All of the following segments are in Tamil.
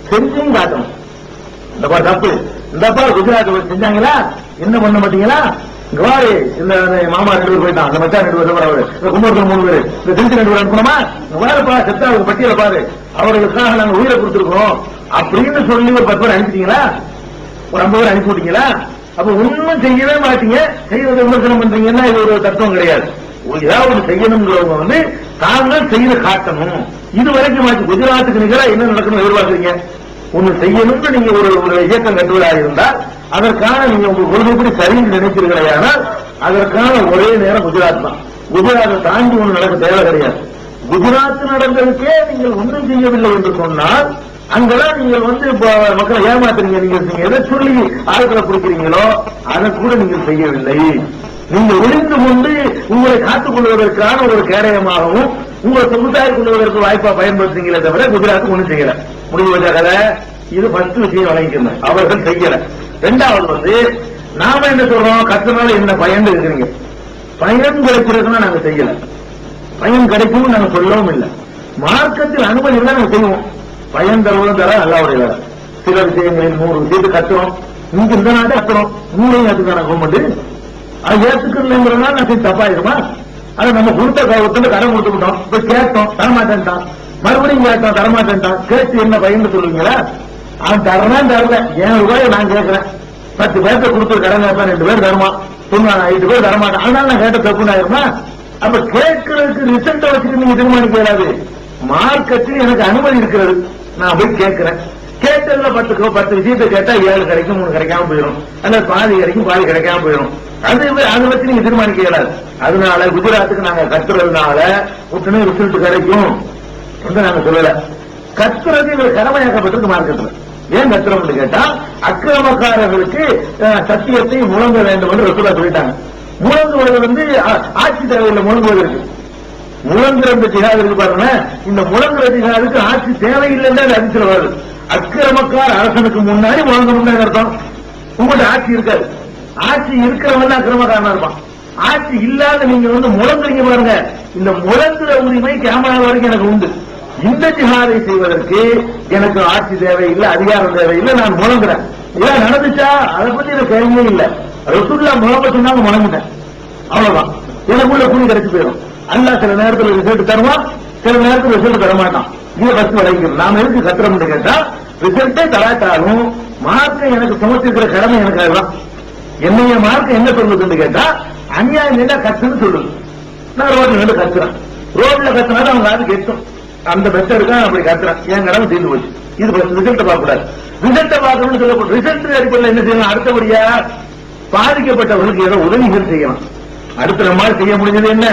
செஞ்சும் காட்டணும். இந்த பாரு தப்பு, இந்த பாரு குஜராத் செஞ்சாங்களா, என்ன பண்ண மாட்டீங்களா? இங்க பாரு, இந்த மாமா 2 பேர் போயிட்டான், அந்த மச்சான் 2 பேர், அவரு இந்த கும்பகோணம் 3 பேர், இந்த திருச்சி 2 பேர் அனுப்பணுமா? வேறப்பா செத்தா பட்டியல பாரு, அவர்களுக்காக நாங்க உயிரை கொடுத்திருக்கோம் அப்படின்னு சொல்லி ஒரு 10 பேர் அனுப்பிட்டீங்களா? ஒரு 50 பேர் அனுப்பி விட்டீங்களா? அப்ப ஒன்னும் செய்யவே மாட்டீங்க, செய்யறதை விமர்சனம் பண்றீங்கன்னா இது ஒரு தத்துவம் கிடையாது. ஏதாவது செய்யணும்ங்கிறவங்க தாங்கள் செய்து காட்டணும். இது வரைக்கும் ஆச்சு. குஜராத்துக்கு நிகரா என்ன நடக்கணும் எதிர்பார்க்கறீங்க? ஒண்ணு செய்யணும்னு நீங்க ஒரு இயக்கம் கட்டுவதாக இருந்தால் அதற்கான நீங்க உங்க கொள்கைப்படி சரின்னு நினைக்கிறீர்களானால் அதற்கான ஒரே நேரம் குஜராத் தான். குஜராத்தை தாண்டி ஒண்ணு நடக்க தேவை கிடையாது. குஜராத் நடந்ததுக்கே நீங்கள் ஒன்றும் செய்யவில்லை என்று சொன்னால் அங்கெல்லாம் நீங்கள் மக்களை ஏமாத்துறீங்க. நீங்க எதை சொல்லி ஆட்களை பிடிக்கிறீங்களோ அதை கூட நீங்கள் செய்யவில்லை. நீங்க ஒளிந்து கொண்டு உங்களை காத்துக் கொள்வதற்கான ஒரு கேடயமாகவும் உங்களை சொகுசாய் கொள்வதற்கு வாய்ப்பா பயன்படுத்துறீங்களே தவிர குஜராத்துக்கு ஒண்ணும் செய்யல. முடிவு வச்ச கதை இது. ஃபர்ஸ்ட் விஷயம் வழங்கிக்கணும், அவர்கள் செய்யல. 2வது நாம என்ன சொல்றோம், கத்துனால என்ன பயன் இருக்கிறீங்க? பயன் கிடைக்கிறதுனா நாங்க செய்யல, பயன் கிடைக்கும் நாங்க சொல்லவும் இல்லை. மார்க்கத்தில் அனுமதி தான் நாங்க செய்வோம். பயன் தருவதும் தர அல்லாவுடைய வேலை. சில விஷயங்களில் 100 விஷயத்தை கத்துறோம். இங்க இந்த நாட்டை கத்துறோம், 100 ஏத்துக்கான கவர்மெண்ட் அது ஏத்துக்கிறதுங்கிறதுனால நான் தப்பாயிருமா? அதை நம்ம கொடுத்த கடன் கொடுத்துக்கிட்டோம், இப்ப கேட்டோம் தரமாட்டேன்ட்டான், மறுபடியும் கேட்டோம் தரமாட்டேன்ட்டான். கேட்டு என்ன பயன் சொல்லுவீங்களா? அவன் தரதான் தரல, 7 ரூபாய் நான் கேட்கிறேன், 10 பேர்த்த கொடுத்து கடன் கேட்பேன், 2 பேர் தருமா, 5 பேர் தரமாட்டேன், அதனால நான் கேட்ட தப்புன்னு ஆயிருமா? அப்ப கேட்கறதுக்கு ரிசல்ட்டை வச்சுட்டு நீங்க தீர்மானிக்க இயலாது. மார்க்கத்தில் எனக்கு அனுமதி இருக்கிறது, நான் போய் கேட்கிறேன். கேட்டதுல 10 விஷயத்தை கேட்டா 7 கிடைக்கும், 3 கிடைக்காம போயிடும், அல்லது பாதி கிடைக்கும், பாதி கிடைக்காம போயிடும். அதை வச்சு நீங்க தீர்மானிக்க இயலாது. அதனால குஜராத்துக்கு நாங்க கத்துறதுனால உடனே ரிசல்ட் கிடைக்கும் என்று நாங்க சொல்லல. கத்துறது எங்களுக்கு கடமையாக்கப்பட்டிருக்கு மார்க்கத்தில். ஏன் கத்துறோம்னு கேட்டா அக்கிரமக்காரர்களுக்கு சத்தியத்தை முழங்க வேண்டும் என்று ரசூலா சொல்லிட்டாங்க. முழங்குவது ஆட்சி தேவையில்லை, முழங்குவதற்கு முழங்குற ஜிஹாது இருக்கு பாருங்க. இந்த முழங்குற ஜிஹாதுக்கு ஆட்சி தேவையில்லைன்னு அதிர்ச்சியில் வருது. அக்கிரமக்கார அரசனுக்கு முன்னாடி முழங்கணும்னு அர்த்தம். உங்கள்ட்ட ஆட்சி இருக்காது, ஆட்சி இருக்கிறவன் அக்கிரமக்காரனா இருப்பான். ஆட்சி இல்லாத நீங்க முழங்குறீங்க பாருங்க, இந்த முழங்குற உரிமை கேமரா வரைக்கும் எனக்கு உண்டு. இந்த ஜிஹாதை செய்வதற்கு எனக்கு ஆட்சி தேவையில்லை, அதிகாரம் தேவையில்லை, நான் முழங்குறேன். இதெல்லாம் நடந்துச்சா அதை பத்தி எனக்கு கேள்வியே இல்லை. ரசூலுல்லா முழங்க சொன்னாங்க, முழங்கிட்டேன், அவ்வளவுதான். எனக்குள்ள கூலி கிடைச்சு போயிடும். அல்லாஹ் சில நேரத்தில் ரிசல்ட் தருவான், சில நேரத்தில் ரிசல்ட் தரமாட்டான். இதை ஃபர்ஸ்ட் வரைக்கும் நாம எதுக்கு கத்துறோம்னு கேட்டா ரிசல்ட்டே தராட்டாலும் மார்க்கம் எனக்கு சுமத்திருக்கிற கடமை எனக்கு அதுதான். என்னைய மார்க்கம் என்ன சொல்லுதுன்னு கேட்டா அநியாயம் என்ன கத்துன்னு சொல்லுது. நான் ரோட்ல நின்று கத்துறேன், ரோட்ல கத்துனா அவங்க அது கெட்டும், அந்த பெஸ்ட் இருக்கா அப்படி கத்துறேன், என் கடமை தீர்ந்து போச்சு. இது ரிசல்ட்டை பார்க்க கூடாது. ரிசல்ட்டை பார்க்கணும்னு சொல்லக்கூடாது. ரிசல்ட் அடிப்படையில் என்ன செய்யணும், அடுத்தபடியா பாதிக்கப்பட்டவர்களுக்கு ஏதோ உதவிகள் செய்யலாம். அடுத்த மாதிரி செய்ய முடிஞ்சது என்ன,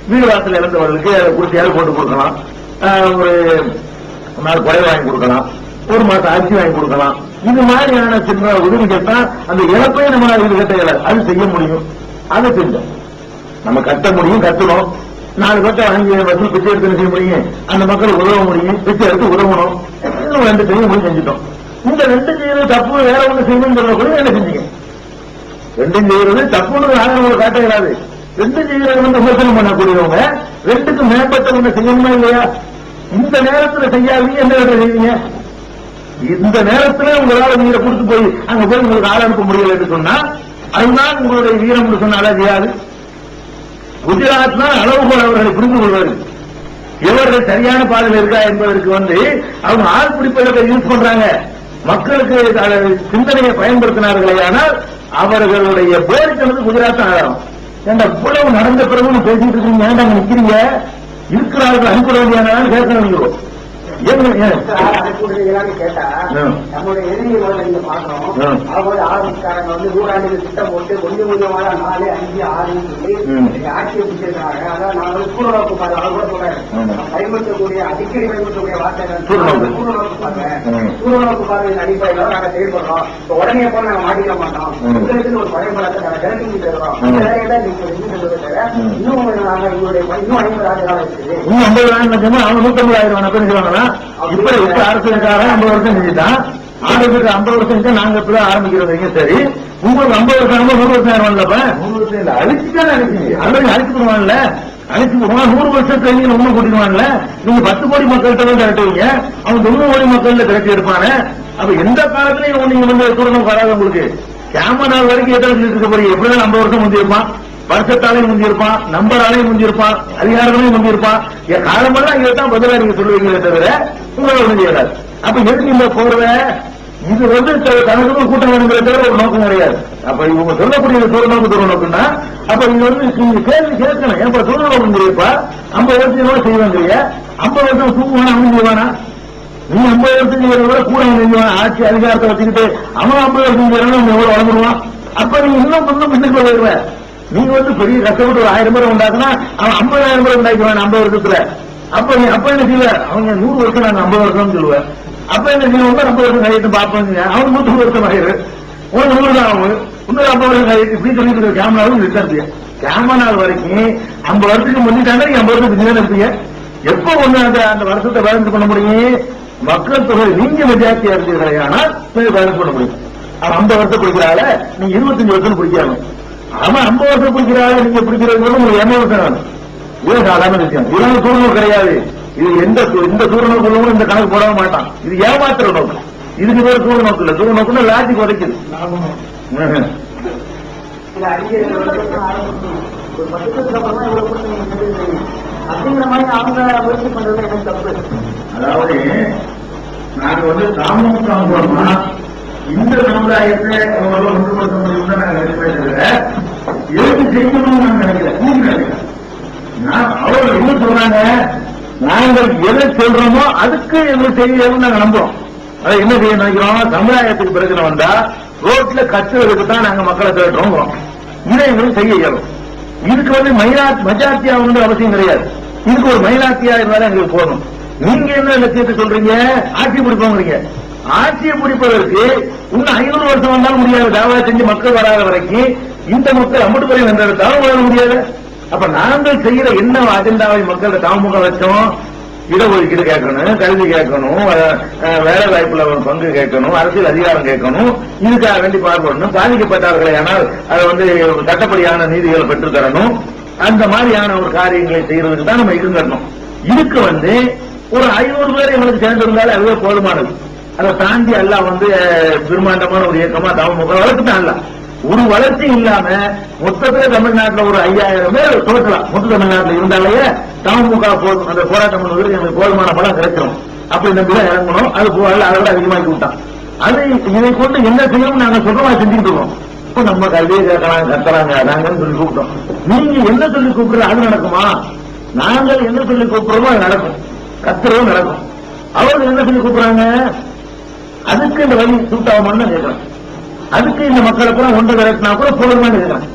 வீடு வாசல் இழந்தவர்களுக்கு குடிசையாவது போட்டு கொடுக்கலாம், ஒரு நாள் குறை வாங்கி கொடுக்கலாம், 1 மாசம் அரிசி வாங்கி கொடுக்கலாம். இது மாதிரியான சின்ன உதவிகள் தான் அந்த இழப்பையை நம்ம கட்ட அது செய்ய முடியும். அதை செஞ்சோம், நம்ம கட்ட முடியும், கட்டணும். 4 பேர்த்த வாங்கி வசூல் பிச்சை எடுத்து செய்ய முடியும், அந்த மக்களுக்கு உதவ முடியும், பிச்சை எடுத்து உதவணும். 2 செய்ய முடியும், செஞ்சுட்டோம். இந்த 2 செய்யறது தப்பு, வேற ஒண்ணு செய்யணும்னு சொல்ல கூட என்ன செஞ்சீங்க? 2 செய்யறது தப்புன்னு நாங்கள் காட்ட இயலாது. 2 செய்யறது விமர்சனம் பண்ணக்கூடியவங்க 2க்கு மேம்பட்ட ஒண்ணு செய்யணுமா இல்லையா? இந்த நேரத்தில் செய்யாதீங்க, எந்த நேரத்தில் செய்வீங்க? இந்த நேரத்தில் உங்களால் நீரை கொடுத்து போய் அங்க போய் உங்களுக்கு ஆள் அனுப்ப முடியல என்று சொன்னா அதுதான் உங்களுடைய வீரம் சொன்னால செய்யாது. குஜராத் தான் அளவுகோல் அவர்களை புரிந்து கொள்வார்கள். எவர்கள் சரியான பாதையில் இருக்கா என்பதற்கு அவங்க ஆள் பிடிப்பதற்கு யூஸ் பண்றாங்க. மக்களுக்கு சிந்தனையை பயன்படுத்தினார்களே, ஆனால் அவர்களுடைய போரிட்டது குஜராத் ஆகும். இவ்வளவு நடந்த பிறகு பேசிட்டு இருக்கீங்க, ஏன்டாங்க நிக்கிறீங்க, இருக்கிறார்கள் அனுப்பிட வேண்டியானு கேட்கணும். கேட்டா நம்முடைய எதிரிகளை நீங்க பாக்கணும். அவங்க ஆரம்பிச்சாங்க நூறாண்டு திட்டம் போட்டு கொஞ்சம் கொஞ்சமாக 4, 5, 6 சொல்லி ஆட்சியை பிடிச்சிருக்காங்க. அதான் நான் சூழலோக்கு பாரு கூட சொல்றேன், பயன்படுத்தக்கூடிய அடிக்கடி பயன்படுத்தக்கூடிய வார்த்தைகள் சூழலோக்கு பாருங்க. சூழலோக்கு பார்வையின் அடிப்படையில் நாங்க செயல்படுறோம். உடனே போல நாங்க மாட்டிக்க மாட்டோம். உங்களுக்கு ஒரு பயன்படுத்த நாங்க கிழக்கு தருவோம். அந்த வேலையை தான் நீங்க செஞ்சு சொல்லுங்க. இன்னும் நாங்க எங்களுடைய இன்னும் 50 ஆண்டுகளாக இருக்குது. இன்னும் 50 ஆண்டு அவங்க 150,000 பேர் இப்ப அரசுக்காரன் 50 வருஷம் செஞ்சுட்டான். ஆண்டுக்கு 50 வருஷம் செஞ்சா நாங்க இப்பதான் ஆரம்பிக்கிறோம். சரி, உங்களுக்கு 50 வருஷம் 100 வருஷம் ஆயிரம் இல்லப்ப 100 வருஷம் இல்ல, அழிச்சுதான் அழிச்சிங்க, அல்லது அழிச்சுடுவாங்கல்ல. அழைச்சு 100 வருஷம் ட்ரைனிங் ஒண்ணு கூட்டிடுவான்ல. நீங்க 10 கோடி மக்கள்கிட்ட தான் திரட்டுவீங்க, அவன் 90 கோடி மக்கள்ல திரட்டி எடுப்பானே. அப்ப எந்த காலத்திலையும் நீங்க வந்து தூரம் வராது. உங்களுக்கு கேம நாள் வரைக்கும் எத்தனை சொல்லிட்டு இருக்க போறீங்க? எப்படிதான் 50 வருஷம் முந்தி இருப்பான், வருஷத்தாலையும் முந்தி இருப்பான், நம்பராலையும் முந்தி இருப்பான், அதிகாரங்களையும் முந்தி இருப்பான். என் காலமெல்லாம் இதைத்தான் பதிலா நீங்க சொல்லுவீங்களே தவிர உங்களை ஒண்ணு செய்யறாரு. அப்ப எதுக்கு இந்த போர்வை? இது வந்து தனக்கு கூட்டம் வேணுங்கிற தவிர ஒரு நோக்கம் கிடையாது. அப்ப இவங்க சொல்லக்கூடிய தூர நோக்குன்னா அப்ப இங்க வந்து நீங்க கேள்வி கேட்கணும். ஏன் தூர நோக்கம் தெரியப்பா 50 வருஷம் செய்வாங்க, 50 வருஷம் தூங்குவானா அவனு செய்வானா? நீ 50 வருஷம் செய்யறத கூட செஞ்சுவான். ஆட்சி அதிகாரத்தை வச்சுக்கிட்டு அவன் 50 வருஷம் செய்யறவன் எவ்வளவு வளர்ந்துருவான். அப்ப நீங்க இன்னும் பின்னுக்கு போயிடுவ. நீங்க வந்து பெரிய கஷ்டப்பட்டு ஒரு 1000 பேர் உண்டாக்குனா அவன் 50,000 பேர் உண்டாக்குவான் 50 வருஷத்துல. அப்ப என்ன செய்வ? அவங்க 100 வருஷம் நாங்க 50 வருஷம் சொல்லுவேன். அப்ப என்ன செய்வோம்? 50 வருஷம் கையிட்டு பார்ப்போங்க. அவன் 100 வருஷம் ஆயிரு, ஒரு 100 தான் ஆகும், இன்னொரு 50 வருஷம் கையிட்டு இப்படி சொல்லிட்டு கேமராவும் நிறுத்திய கேமரா நாள் வரைக்கும் 50 வருஷத்துக்கு முன்னிட்டாங்க. நீங்க 50 வருஷத்துக்கு முன்னாடி இருப்பீங்க. எப்ப ஒண்ணு அந்த வருஷத்தை பேலன்ஸ் பண்ண முடியும்? மக்கள் தொகை நீங்க மெஜாரிட்டியா இருக்கிறீர்களானால் பேலன்ஸ் பண்ண முடியும். அவன் 50 வருஷம் பிடிக்கிறாள், நீங்க 25 வருஷம் பிடிக்காம. அவன் 50 வருஷம் பிடிக்கிறாள், நீங்க பிடிக்கிறது உங்களுக்கு 80 வருஷம் ஆகும். இது சாதாரண விஷயம். இதெல்லாம் சூழ்நிலை கிடையாது. இது எந்த சூழ்நிலை இந்த கணக்கு போட மாட்டான். இது ஏமாத்துற நோக்கம். இதுக்கு பேர் சூழ நோக்கு இல்ல. சூழ நோக்குன்னா லாஜிக் உதைக்குது. அப்படிங்கிற மாதிரி அவங்க முயற்சி பண்றது எனக்கு தப்பு. அதாவது நாங்க வந்து சாமூகம் போறோம்னா இந்த சமுதாயத்தை ஒன்றுபடுத்த முடியும் தான் நாங்க நினைக்கிறேன். எதுக்கு செய்யணும்னு நாங்க நினைக்கிறேன். அவர்கள் என்ன சொல்றாங்க? நாங்கள் எதை சொல்றோமோ அதுக்கு எங்களுக்கு செய்யணும்னு நாங்க நம்புறோம். அதை என்ன செய்ய நினைக்கிறோம்? சமுதாயத்துக்கு பிரச்சனை வந்தா ரோட்ல கத்துறதுக்கு தான் நாங்க மக்களை திரட்டுறோம். இதை எங்களுக்கு செய்ய இயலும். இதுக்கு வந்து மெஜாரிட்டியா வந்து அவசியம் கிடையாது. இதுக்கு ஒரு மைனாரிட்டியா இருந்தாலும் எங்களுக்கு போகணும். நீங்க என்ன லட்சியத்தை சொல்றீங்க? ஆட்சி பிடிப்போங்கிறீங்க. ஆட்சியை பிடிப்பதற்கு இன்னும் 500 வருஷம் வந்தாலும் முடியாது. தாவா செஞ்சு மக்கள் வராத வரைக்கும் இந்த மக்கள் அம்பட்டு பேரை வென்றெடுத்தாலும் வர முடியாது. அப்ப நாங்கள் செய்யற என்ன அஜெண்டாவை மக்கள் தாமுக வச்சோம்? இடஒதுக்கீடு கேட்கணும், கல்வி கேட்கணும், வேலை வாய்ப்புல பங்கு கேட்கணும், அரசியல் அதிகாரம் கேட்கணும். இதுக்காக வேண்டி பாடுபடணும். பாதிக்கப்பட்டவர்களை ஆனால் அதை வந்து சட்டப்படியான நீதிகளை பெற்றுத் தரணும். அந்த மாதிரியான ஒரு காரியங்களை செய்யறதுக்கு தான் நம்ம இருக்கணும். இதுக்கு வந்து ஒரு 500 பேர் எங்களுக்கு சேர்ந்திருந்தாலும் அதுவே போதுமானது. அதை தாண்டி எல்லாம் வந்து பிரம்மாண்டமான ஒரு இயக்கமா தாமுக வளர்த்துட்டான். இல்ல ஒரு வளர்ச்சி இல்லாம மொத்தத்துல தமிழ்நாட்டில் ஒரு 5000 பேர் தோற்றலாம். மொத்த தமிழ்நாட்டில் இருந்தாலேயே தாமுக போதும். அந்த போராட்டம் பண்ணுவதற்கு எங்களுக்கு போதுமான பலம் கிடைச்சிடும். அப்படி நம்பிதான் இறங்கணும். அது போகல, அதை விட அதிகமாக்கி விட்டான். அதை இதை கொண்டு என்ன செய்யணும் நாங்க சொல்றோம், செஞ்சுட்டு இருக்கோம். இப்ப நம்ம கல்வியை கேட்கலாம், கத்துறாங்க, நாங்கன்னு சொல்லி கூப்பிட்டோம். நீங்க என்ன சொல்லி கூப்பிடுற அது நடக்குமா? நாங்கள் என்ன சொல்லி கூப்பிடுறோமோ அது நடக்கும். கத்துறதும் நடக்கும். அவர்கள் என்ன சொல்லி கூப்பிடுறாங்க? அதுக்கு இந்த வழி சூட்டாகுமான்னு கேட்கலாம். அதுக்கு இந்த மக்களை கூட ஒன்று விரட்டினா கூட போதுமானு கேட்கலாம்.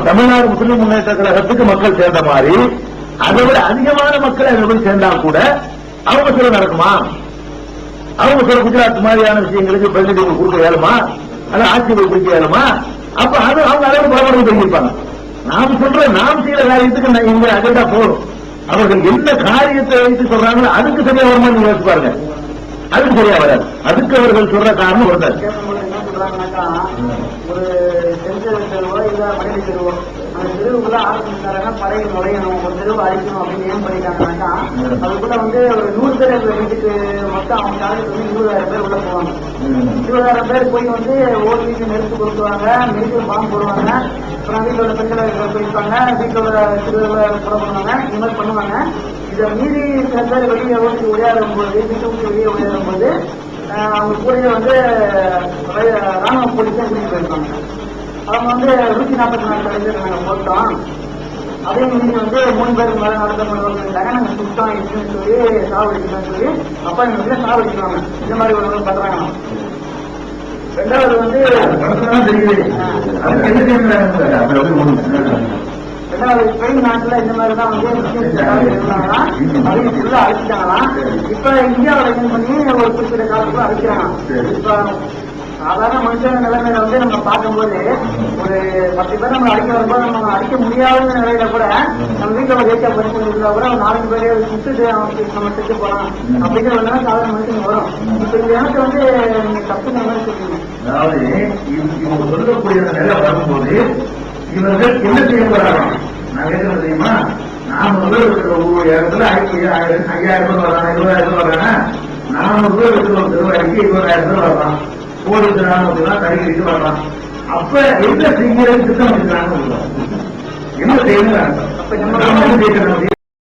தமிழ்நாடு முஸ்லிம் முன்னேற்ற கழகத்துக்கு மக்கள் சேர்ந்த மாதிரி அதை விட அதிகமான மக்கள் அதில் போய் சேர்ந்தால் கூட அவங்க சொல்ல நடக்குமா? அவங்க சொல்ல குஜராத் மாதிரியான விஷயங்களுக்கு பிரதிநிதிகள் கொடுக்க இயலுமா? அதை ஆட்சிகள் கொடுக்க இயலுமா? அப்ப அது அவங்க அளவு பலவரம் தெரிவிப்பாங்க. நாம் சொல்ற நாம் செய்யற காரியத்துக்கு எங்க அஜெண்டா போதும். அவர்கள் என்ன காரியத்தை வைத்து சொல்றாங்களோ அதுக்கு சரியா வருமா நீங்க யோசிச்சு பாருங்க. அதுக்கு சரியா வராது. அதுக்கு அவர்கள் சொல்ற காரணம் வந்தாரு. ஒரு செஞ்சோ இல்ல மனித தெருவோ அந்த தெருவுக்குள்ள ஆரம்பிச்சாங்கன்னா படையை நுழையணும், ஒரு தெருவை அழிக்கணும் அப்படின்னு ஏன் பண்ணிட்டாங்கன்னாக்கா அதுக்குள்ள வந்து ஒரு 100 பேர் வீட்டுக்கு மொத்தம் அவங்க காலத்துக்கு வந்து 20,000 பேர் உள்ள போவாங்க. 20,000 பேர் போய் வந்து ஓட்டு நெருப்பு கொடுத்துருவாங்க, மெடிக்கல் பாம்பு போடுவாங்க, அப்புறம் வீட்டோட பெண்களை போயிருப்பாங்க, வீட்டோட சிறுவர்களை கொலை பண்ணுவாங்க, இந்த மாதிரி பண்ணுவாங்க. இதை மீறி சில பேர் வெளியே ஓட்டு விளையாடும் போது, வீட்டு விட்டு வெளியே விளையாடும் போது அவங்க கூட வந்து ராணுவ போலீஸ் தான் கூட்டிட்டு போயிருக்காங்க. அவங்க வந்து 144 பேர் நாங்க போட்டோம். அதே மீறி வந்து 3 பேருக்கு மேல நடத்த பண்ணுவாங்க. நாங்க சுத்தம் இருக்குன்னு சொல்லி சாவடிக்கணும்னு சொல்லி அப்பா எங்க சாவடிக்கிறாங்க. இந்த மாதிரி ஒரு பண்றாங்க. ரெண்டாவது வந்து ஸ்பெயின் நாட்டுல இந்த மாதிரிதான் வந்து இருந்தாங்கன்னா அதையும் ஃபுல்லா அழிச்சிட்டாங்களாம். இப்ப இந்தியாவில் என்ன பண்ணி ஒரு குறிப்பிட்ட காலத்துக்குள்ள அழிக்கிறாங்க. இப்ப சாதாரண மனுஷன் நிலைமையில வந்து நம்ம பார்க்கும்போது ஒரு 10 பேர் நம்ம அடிக்க வரும்போது நம்ம அடிக்க முடியாத நிலையில கூட நம்ம வீட்டுல ஒரு ஏற்ற மனுஷன் இருந்தா கூட ஒரு 4 பேரே சுட்டுட்டு அவனுக்கு நம்ம செத்து போலாம் அப்படிங்கிற ஒரு சாதாரண மனுஷன் வரும். இப்ப இந்த எனக்கு வந்து நீங்க தப்புங்கிற மாதிரி சொல்றீங்க. அதாவது இவங்க சொல்லக்கூடிய நிலை வரும்போது இவர்கள் என்ன செய்ய போறாங்க? நான் கேட்கறது தெரியுமா? 400 பேர் இருக்கிற ஒவ்வொரு இடத்துல 5000 பேர் வர்றாங்க, 20,000 பேர் வர்றாங்க. 400 பேர் இருக்கிற ஒரு திருவாடிக்கு 20,000 பேர் வர்றான். கோடி கிராமத்துலாம் கடைக்கு வர்றான். அப்ப என்ன செய்யறது திட்டம் வச்சுக்கிறாங்க, என்ன செய்யணும்.